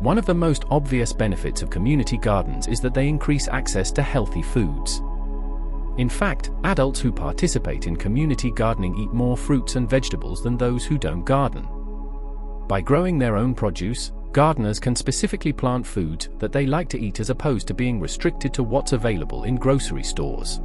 One of the most obvious benefits of community gardens is that they increase access to healthy foods. In fact, adults who participate in community gardening eat more fruits and vegetables than those who don't garden. By growing their own produce, gardeners can specifically plant foods that they like to eat as opposed to being restricted to what's available in grocery stores.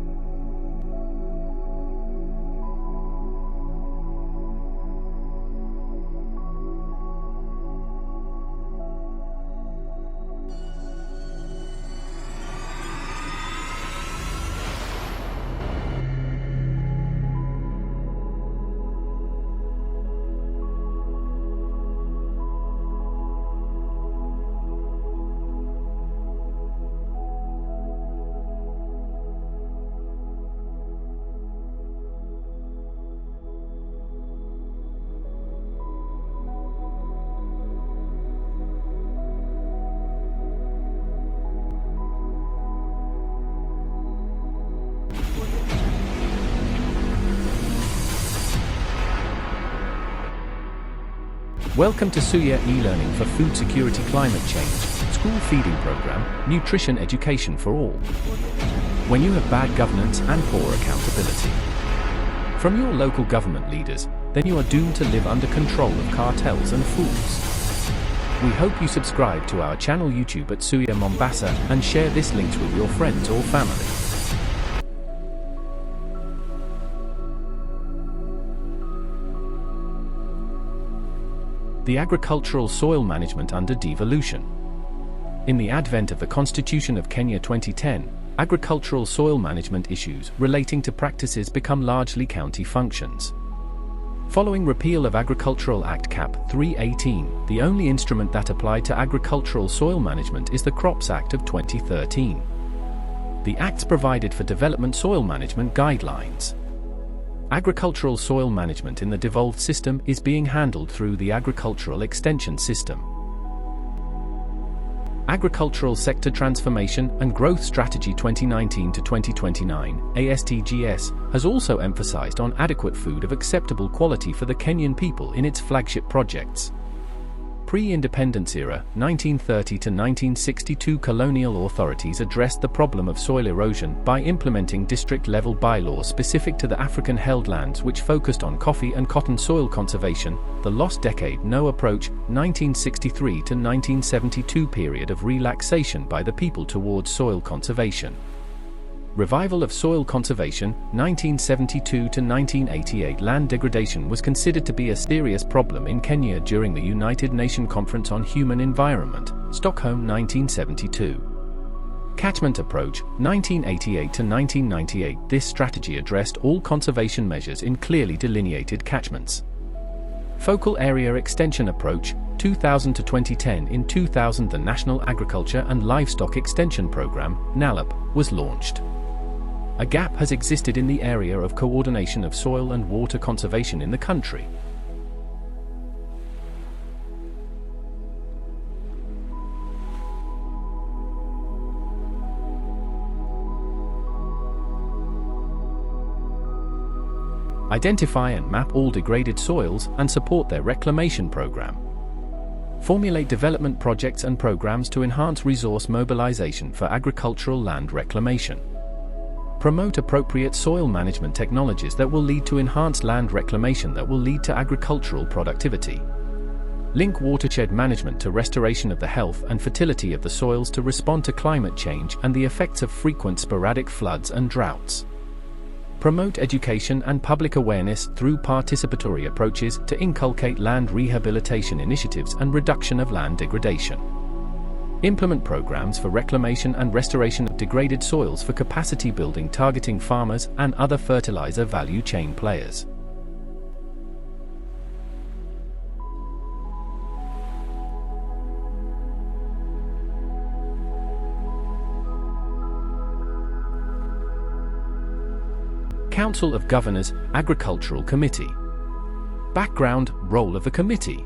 Welcome to Suya e-learning for food security, climate change, school feeding program, nutrition education for all. When you have bad governance and poor accountability from your local government leaders, then you are doomed to live under control of cartels and fools. We hope you subscribe to our channel YouTube at Suya Mombasa and share this link with your friends or family. The agricultural soil management under devolution. In the advent of the Constitution of Kenya 2010, agricultural soil management issues relating to practices become largely county functions. Following repeal of Agricultural Act Cap. 318, the only instrument that applied to agricultural soil management is the Crops Act of 2013. The acts provided for development soil management guidelines. Agricultural soil management in the devolved system is being handled through the Agricultural Extension System. Agricultural Sector Transformation and Growth Strategy 2019 to 2029, ASTGS, has also emphasized on adequate food of acceptable quality for the Kenyan people in its flagship projects. Pre-independence era, 1930 to 1962, colonial authorities addressed the problem of soil erosion by implementing district-level bylaws specific to the African-held lands which focused on coffee and cotton soil conservation. The Lost Decade No Approach, 1963 to 1972 period of relaxation by the people towards soil conservation. Revival of soil conservation, 1972 to 1988. Land degradation was considered to be a serious problem in Kenya during the United Nations Conference on Human Environment, Stockholm 1972. Catchment approach, 1988 to 1998. This strategy addressed all conservation measures in clearly delineated catchments. Focal area extension approach, 2000 to 2010. In 2000, the National Agriculture and Livestock Extension Program, NALAP, was launched. A gap has existed in the area of coordination of soil and water conservation in the country. Identify and map all degraded soils and support their reclamation program. Formulate development projects and programs to enhance resource mobilization for agricultural land reclamation. Promote appropriate soil management technologies that will lead to enhanced land reclamation that will lead to agricultural productivity. Link watershed management to restoration of the health and fertility of the soils to respond to climate change and the effects of frequent sporadic floods and droughts. Promote education and public awareness through participatory approaches to inculcate land rehabilitation initiatives and reduction of land degradation. Implement programs for reclamation and restoration of degraded soils for capacity building targeting farmers and other fertilizer value chain players. Council of Governors, Agricultural Committee. Background, role of the committee.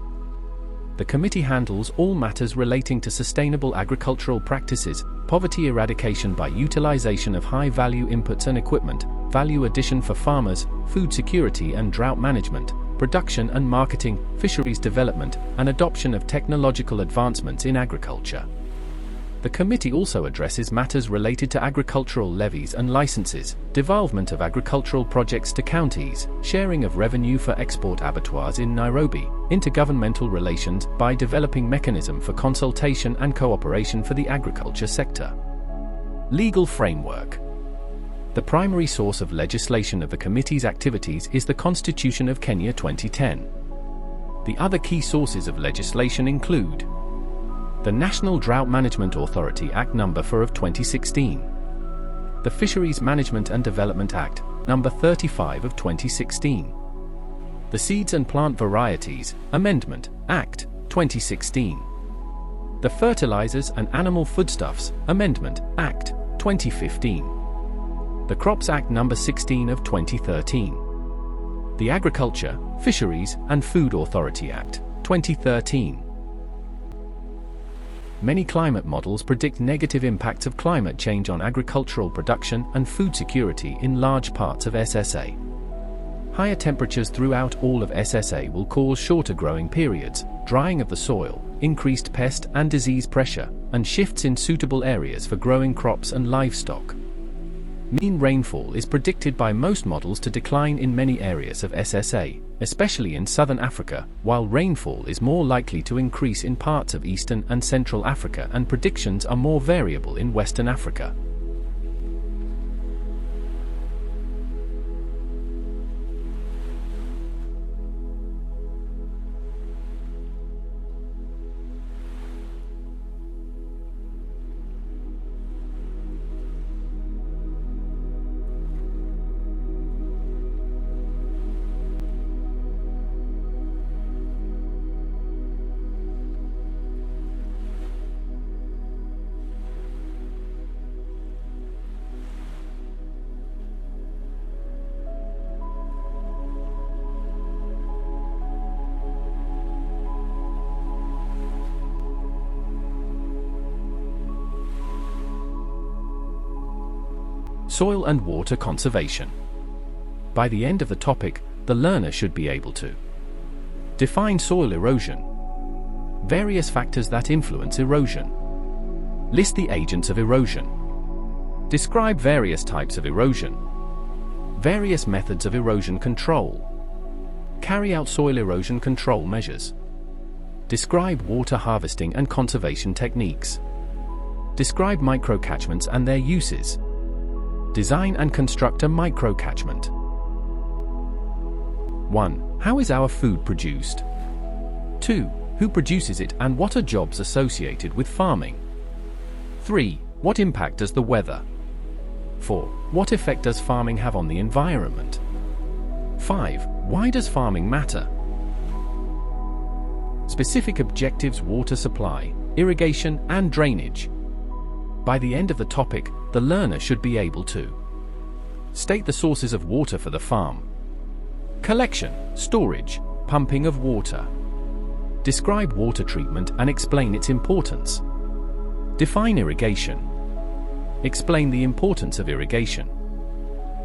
The committee handles all matters relating to sustainable agricultural practices, poverty eradication by utilization of high-value inputs and equipment, value addition for farmers, food security and drought management, production and marketing, fisheries development, and adoption of technological advancements in agriculture. The committee also addresses matters related to agricultural levies and licenses, devolvement of agricultural projects to counties, sharing of revenue for export abattoirs in Nairobi, intergovernmental relations by developing mechanism for consultation and cooperation for the agriculture sector. Legal framework. The primary source of legislation of the committee's activities is the Constitution of Kenya 2010. The other key sources of legislation include the National Drought Management Authority Act No. 4 of 2016, the Fisheries Management and Development Act, No. 35 of 2016, the Seeds and Plant Varieties Amendment Act, 2016, the Fertilizers and Animal Foodstuffs Amendment Act, 2015, the Crops Act No. 16 of 2013, the Agriculture, Fisheries and Food Authority Act, 2013. Many climate models predict negative impacts of climate change on agricultural production and food security in large parts of SSA. Higher temperatures throughout all of SSA will cause shorter growing periods, drying of the soil, increased pest and disease pressure, and shifts in suitable areas for growing crops and livestock. Mean rainfall is predicted by most models to decline in many areas of SSA, especially in southern Africa, while rainfall is more likely to increase in parts of eastern and central Africa, and predictions are more variable in western Africa. Soil and water conservation. By the end of the topic, the learner should be able to define soil erosion, various factors that influence erosion, list the agents of erosion, describe various types of erosion, various methods of erosion control, carry out soil erosion control measures, describe water harvesting and conservation techniques, describe microcatchments and their uses, design and construct a microcatchment. 1. How is our food produced? 2. Who produces it and what are jobs associated with farming? 3. What impact does the weather? 4. What effect does farming have on the environment? 5. Why does farming matter? Specific objectives: water supply, irrigation, and drainage. By the end of the topic, the learner should be able to state the sources of water for the farm, collection, storage, pumping of water, describe water treatment and explain its importance, define irrigation, explain the importance of irrigation,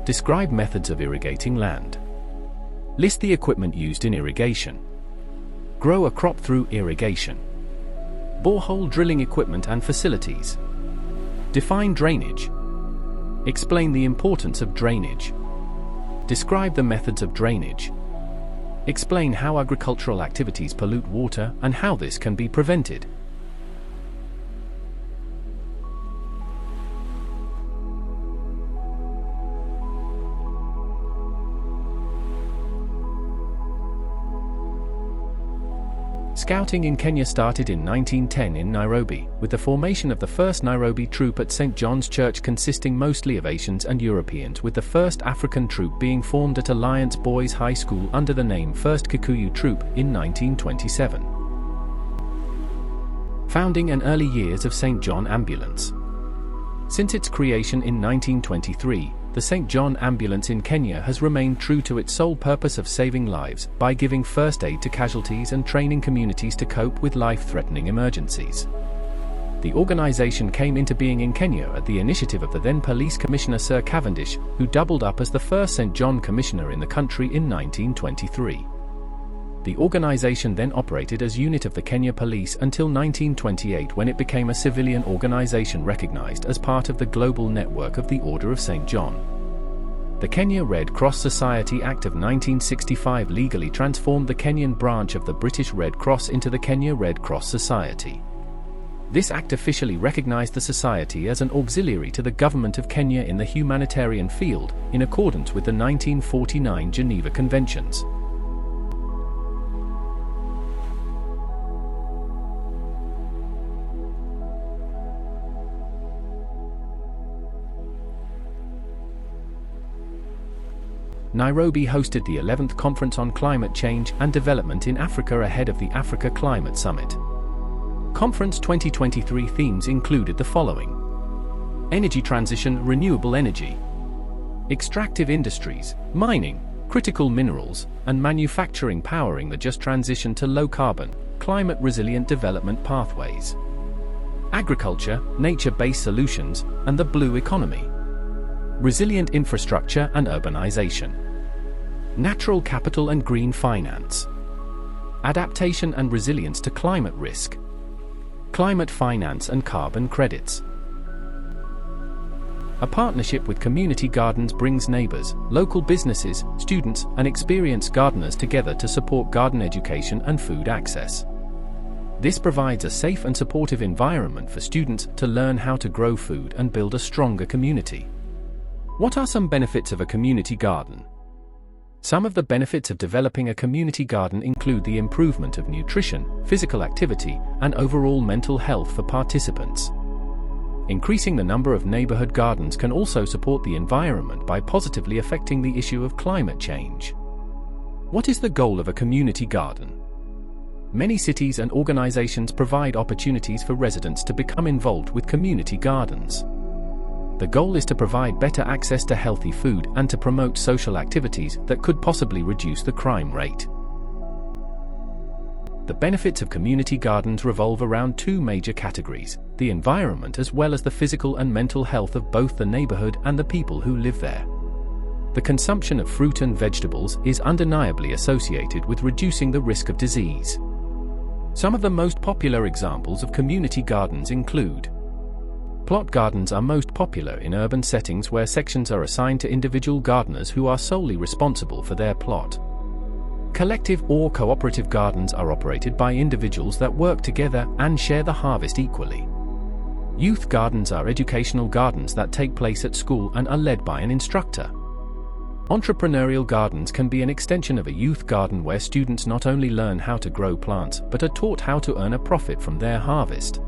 describe methods of irrigating land, list the equipment used in irrigation, grow a crop through irrigation, borehole drilling equipment and facilities, define drainage, explain the importance of drainage, describe the methods of drainage, explain how agricultural activities pollute water and how this can be prevented. Scouting in Kenya started in 1910 in Nairobi, with the formation of the first Nairobi troop at St. John's Church, consisting mostly of Asians and Europeans, with the first African troop being formed at Alliance Boys High School under the name 1st Kikuyu Troop in 1927. Founding and early years of St. John Ambulance. Since its creation in 1923, the St. John Ambulance in Kenya has remained true to its sole purpose of saving lives by giving first aid to casualties and training communities to cope with life-threatening emergencies. The organization came into being in Kenya at the initiative of the then Police Commissioner Sir Cavendish, who doubled up as the first St. John Commissioner in the country in 1923. The organization then operated as unit of the Kenya Police until 1928, when it became a civilian organization recognized as part of the global network of the Order of St. John. The Kenya Red Cross Society Act of 1965 legally transformed the Kenyan branch of the British Red Cross into the Kenya Red Cross Society. This act officially recognized the society as an auxiliary to the government of Kenya in the humanitarian field, in accordance with the 1949 Geneva Conventions. Nairobi hosted the 11th Conference on Climate Change and Development in Africa ahead of the Africa Climate Summit. Conference 2023 themes included the following: energy transition, renewable energy, extractive industries, mining, critical minerals, and manufacturing powering the just transition to low-carbon, climate-resilient development pathways, agriculture, nature-based solutions, and the blue economy, resilient infrastructure and urbanization, natural capital and green finance, adaptation and resilience to climate risk, climate finance and carbon credits. A partnership with community gardens brings neighbors, local businesses, students, and experienced gardeners together to support garden education and food access. This provides a safe and supportive environment for students to learn how to grow food and build a stronger community. What are some benefits of a community garden? Some of the benefits of developing a community garden include the improvement of nutrition, physical activity, and overall mental health for participants. Increasing the number of neighborhood gardens can also support the environment by positively affecting the issue of climate change. What is the goal of a community garden? Many cities and organizations provide opportunities for residents to become involved with community gardens. The goal is to provide better access to healthy food and to promote social activities that could possibly reduce the crime rate. The benefits of community gardens revolve around two major categories: the environment as well as the physical and mental health of both the neighborhood and the people who live there. The consumption of fruit and vegetables is undeniably associated with reducing the risk of disease. Some of the most popular examples of community gardens include: plot gardens are most popular in urban settings where sections are assigned to individual gardeners who are solely responsible for their plot. Collective or cooperative gardens are operated by individuals that work together and share the harvest equally. Youth gardens are educational gardens that take place at school and are led by an instructor. Entrepreneurial gardens can be an extension of a youth garden where students not only learn how to grow plants but are taught how to earn a profit from their harvest.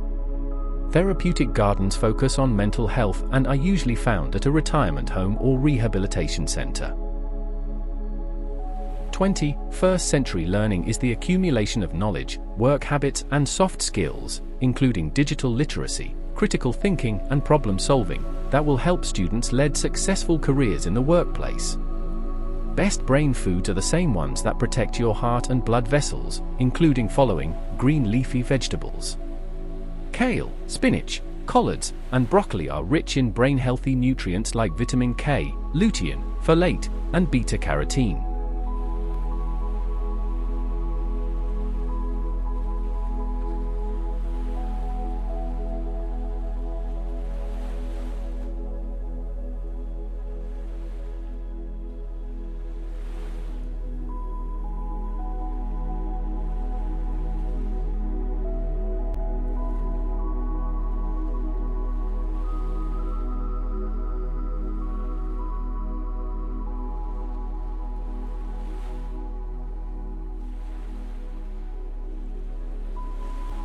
Therapeutic gardens focus on mental health and are usually found at a retirement home or rehabilitation center. 21st century learning is the accumulation of knowledge, work habits, and soft skills, including digital literacy, critical thinking, and problem solving, that will help students lead successful careers in the workplace. Best brain foods are the same ones that protect your heart and blood vessels, including following: green leafy vegetables. Kale, spinach, collards, and broccoli are rich in brain-healthy nutrients like vitamin K, lutein, folate, and beta-carotene.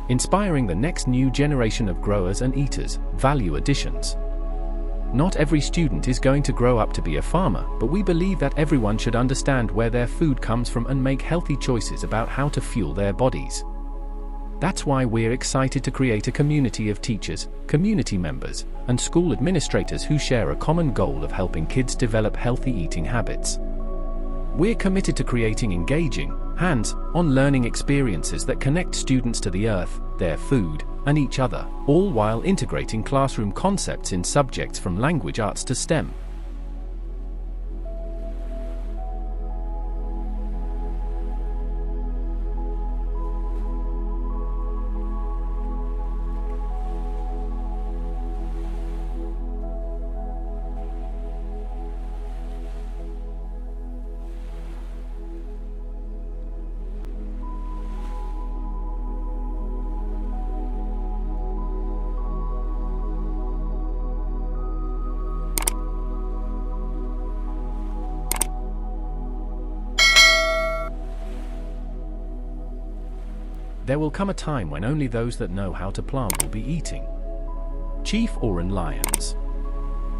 Inspiring the next new generation of growers and eaters, value additions. Not every student is going to grow up to be a farmer, but we believe that everyone should understand where their food comes from and make healthy choices about how to fuel their bodies. That's why we're excited to create a community of teachers, community members, and school administrators who share a common goal of helping kids develop healthy eating habits. We're committed to creating engaging, hands-on learning experiences that connect students to the earth, their food, and each other, all while integrating classroom concepts in subjects from language arts to STEM. There will come a time when only those that know how to plant will be eating. Chief Oran Lions.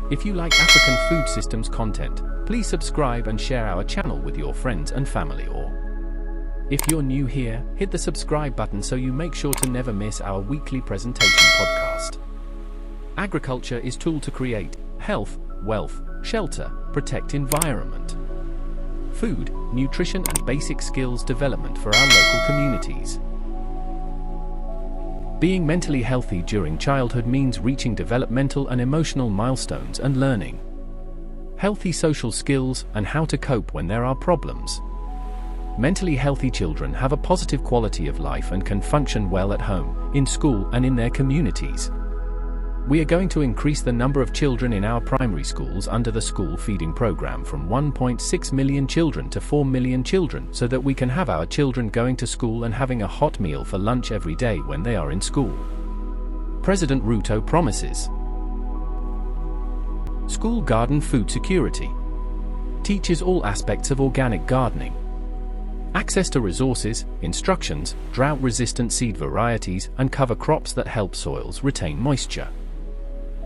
If you like African food systems content, please subscribe and share our channel with your friends and family. Or if you're new here, hit the subscribe button so you make sure to never miss our weekly presentation podcast. Agriculture is tool to create health, wealth, shelter, protect environment, food, nutrition and basic skills development for our local communities. Being mentally healthy during childhood means reaching developmental and emotional milestones and learning healthy social skills and how to cope when there are problems. Mentally healthy children have a positive quality of life and can function well at home, in school and in their communities. We are going to increase the number of children in our primary schools under the school feeding program from 1.6 million children to 4 million children so that we can have our children going to school and having a hot meal for lunch every day when they are in school. President Ruto promises school garden food security, teaches all aspects of organic gardening, access to resources, instructions, drought-resistant seed varieties and cover crops that help soils retain moisture.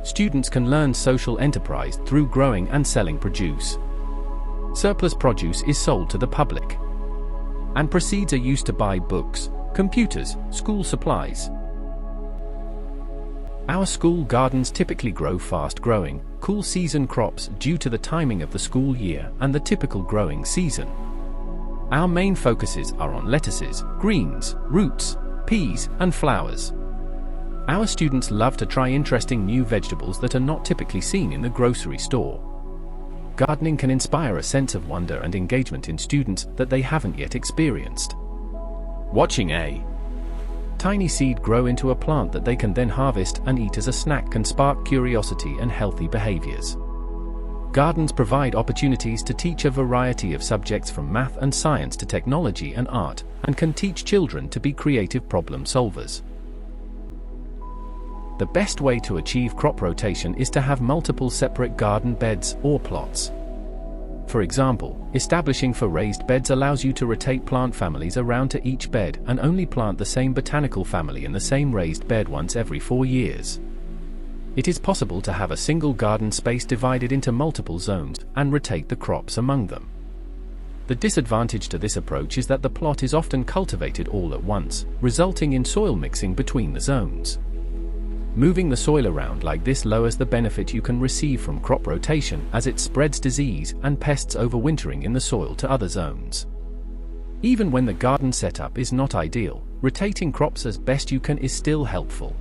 Students can learn social enterprise through growing and selling produce. Surplus produce is sold to the public. And proceeds are used to buy books, computers, school supplies. Our school gardens typically grow fast-growing, cool season crops due to the timing of the school year and the typical growing season. Our main focuses are on lettuces, greens, roots, peas, and flowers. Our students love to try interesting new vegetables that are not typically seen in the grocery store. Gardening can inspire a sense of wonder and engagement in students that they haven't yet experienced. Watching a tiny seed grow into a plant that they can then harvest and eat as a snack can spark curiosity and healthy behaviors. Gardens provide opportunities to teach a variety of subjects from math and science to technology and art, and can teach children to be creative problem solvers. The best way to achieve crop rotation is to have multiple separate garden beds or plots. For example, establishing for raised beds allows you to rotate plant families around to each bed and only plant the same botanical family in the same raised bed once every 4 years. It is possible to have a single garden space divided into multiple zones and rotate the crops among them. The disadvantage to this approach is that the plot is often cultivated all at once, resulting in soil mixing between the zones. Moving the soil around like this lowers the benefit you can receive from crop rotation as it spreads disease and pests overwintering in the soil to other zones. Even when the garden setup is not ideal, rotating crops as best you can is still helpful.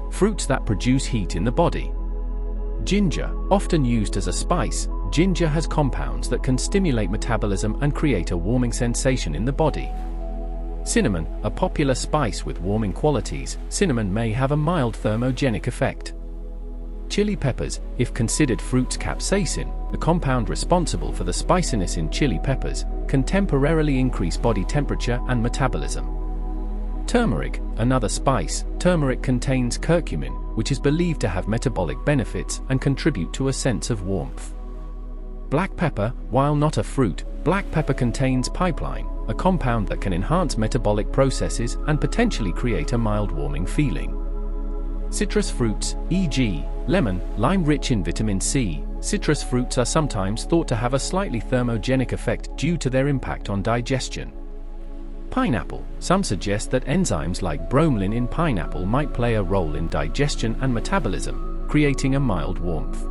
Fruits that produce heat in the body. Ginger, often used as a spice, ginger has compounds that can stimulate metabolism and create a warming sensation in the body. Cinnamon, a popular spice with warming qualities, cinnamon may have a mild thermogenic effect. Chili peppers, if considered fruits capsaicin, the compound responsible for the spiciness in chili peppers, can temporarily increase body temperature and metabolism. Turmeric, another spice, turmeric contains curcumin, which is believed to have metabolic benefits and contribute to a sense of warmth. Black pepper, while not a fruit, black pepper contains pipeline, a compound that can enhance metabolic processes and potentially create a mild warming feeling. Citrus fruits, e.g., lemon, lime rich in vitamin C, citrus fruits are sometimes thought to have a slightly thermogenic effect due to their impact on digestion. Pineapple. Some suggest that enzymes like bromelain in pineapple might play a role in digestion and metabolism, creating a mild warmth.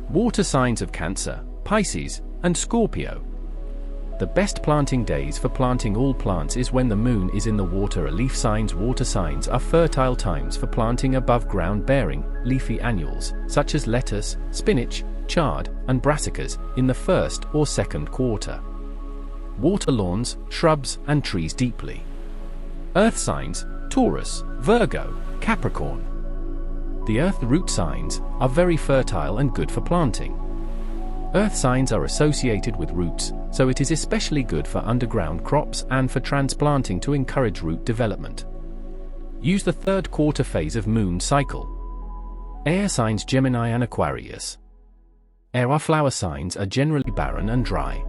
Water signs of Cancer, Pisces, and Scorpio. The best planting days for planting all plants is when the moon is in the water. Leaf signs. Water signs are fertile times for planting above ground bearing, leafy annuals, such as lettuce, spinach, chard, and brassicas, in the first or second quarter. Water lawns, shrubs, and trees deeply. Earth signs, Taurus, Virgo, Capricorn. The earth root signs are very fertile and good for planting. Earth signs are associated with roots, so it is especially good for underground crops and for transplanting to encourage root development. Use the third quarter phase of moon cycle. Air signs, Gemini and Aquarius. Air flower signs are generally barren and dry.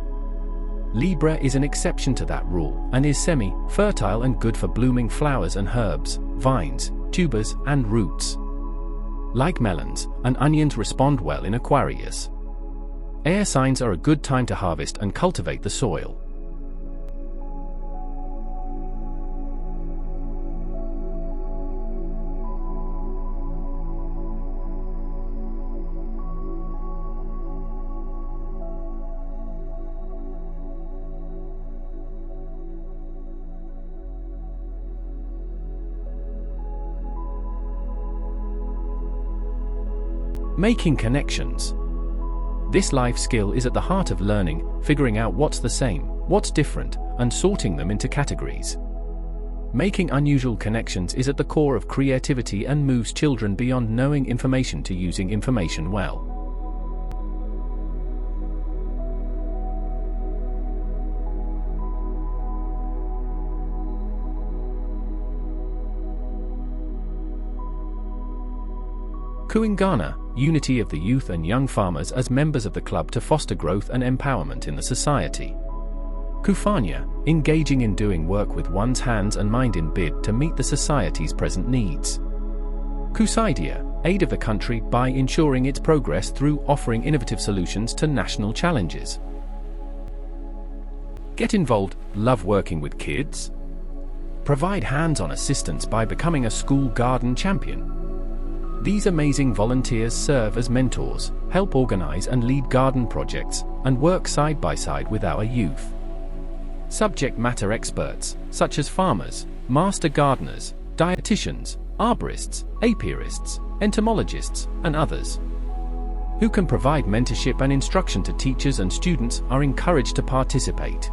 Libra is an exception to that rule and is semi-fertile and good for blooming flowers and herbs, vines, tubers, and roots. Like melons and onions respond well in Aquarius. Air signs are a good time to harvest and cultivate the soil. Making connections. This life skill is at the heart of learning, figuring out what's the same, what's different, and sorting them into categories. Making unusual connections is at the core of creativity and moves children beyond knowing information to using information well. Kuingana, unity of the youth and young farmers as members of the club to foster growth and empowerment in the society. Kufanya, engaging in doing work with one's hands and mind in bid to meet the society's present needs. Kusaidia, aid of the country by ensuring its progress through offering innovative solutions to national challenges. Get involved, love working with kids? Provide hands-on assistance by becoming a school garden champion. These amazing volunteers serve as mentors, help organize and lead garden projects, and work side by side with our youth. Subject matter experts, such as farmers, master gardeners, dietitians, arborists, apiarists, entomologists, and others. who can provide mentorship and instruction to teachers, and students are encouraged to participate.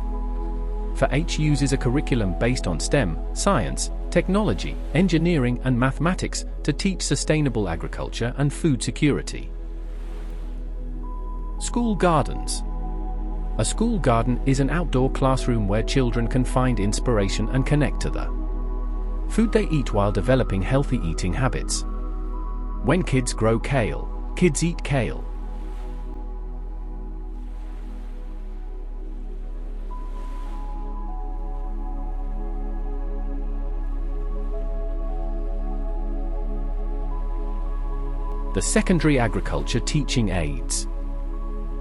For H uses a curriculum based on STEM, science, technology, engineering and mathematics to teach sustainable agriculture and food security. School gardens. A school garden is an outdoor classroom where children can find inspiration and connect to the food they eat while developing healthy eating habits. When kids grow kale, kids eat kale. The secondary agriculture teaching aids.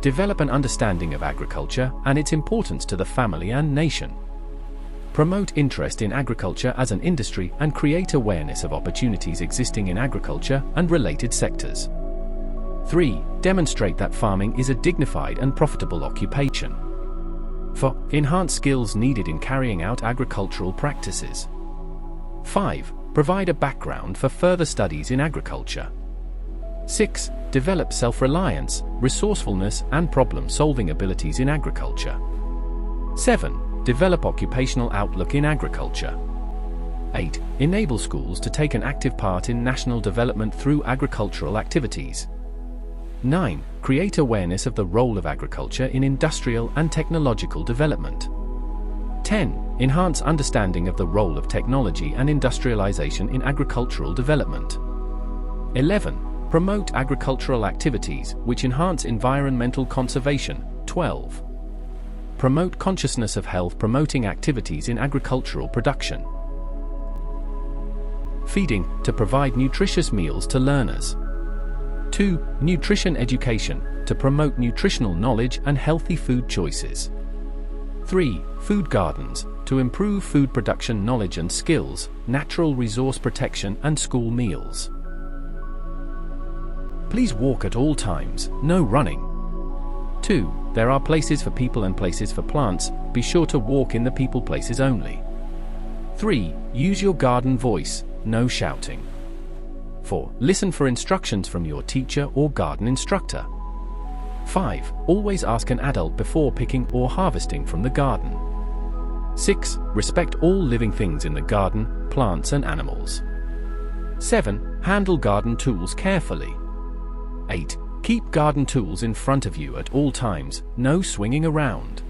Develop an understanding of agriculture and its importance to the family and nation. Promote interest in agriculture as an industry and create awareness of opportunities existing in agriculture and related sectors. 3. Demonstrate that farming is a dignified and profitable occupation. 4. Enhance skills needed in carrying out agricultural practices. 5. Provide a background for further studies in agriculture. 6. Develop self-reliance, resourcefulness and problem-solving abilities in agriculture. 7. Develop occupational outlook in agriculture. 8. Enable schools to take an active part in national development through agricultural activities. 9. Create awareness of the role of agriculture in industrial and technological development. 10. Enhance understanding of the role of technology and industrialization in agricultural development. 11. Promote agricultural activities which enhance environmental conservation. 12. Promote consciousness of health promoting activities in agricultural production. Feeding, to provide nutritious meals to learners. 2. Nutrition education, to promote nutritional knowledge and healthy food choices. 3. Food gardens, to improve food production knowledge and skills, natural resource protection and school meals. Please walk at all times, no running. 2. There are places for people and places for plants, be sure to walk in the people places only. 3. Use your garden voice, no shouting. 4. Listen for instructions from your teacher or garden instructor. 5. Always ask an adult before picking or harvesting from the garden. 6. Respect all living things in the garden, plants and animals. 7. Handle garden tools carefully. 8. Keep garden tools in front of you at all times, no swinging around.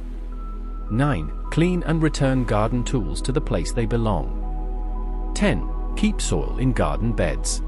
9. Clean and return garden tools to the place they belong. 10. Keep soil in garden beds.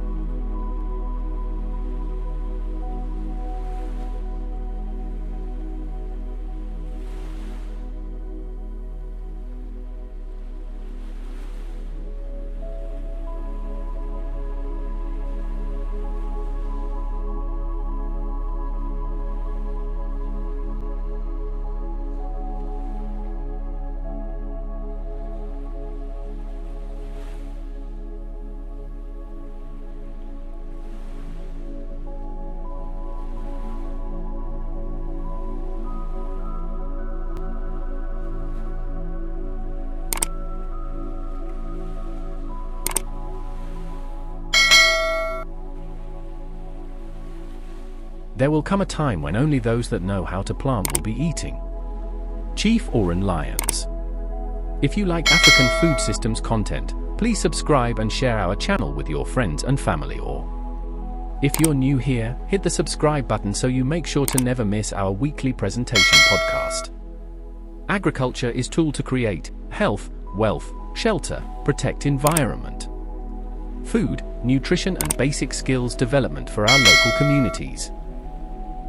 There will come a time when only those that know how to plant will be eating. Chief Oran Lions. If you like African food systems content, please subscribe and share our channel with your friends and family, or if you're new here, hit the subscribe button so you make sure to never miss our weekly presentation podcast. Agriculture is tool to create health, wealth, shelter, protect environment, food, nutrition and basic skills development for our local communities.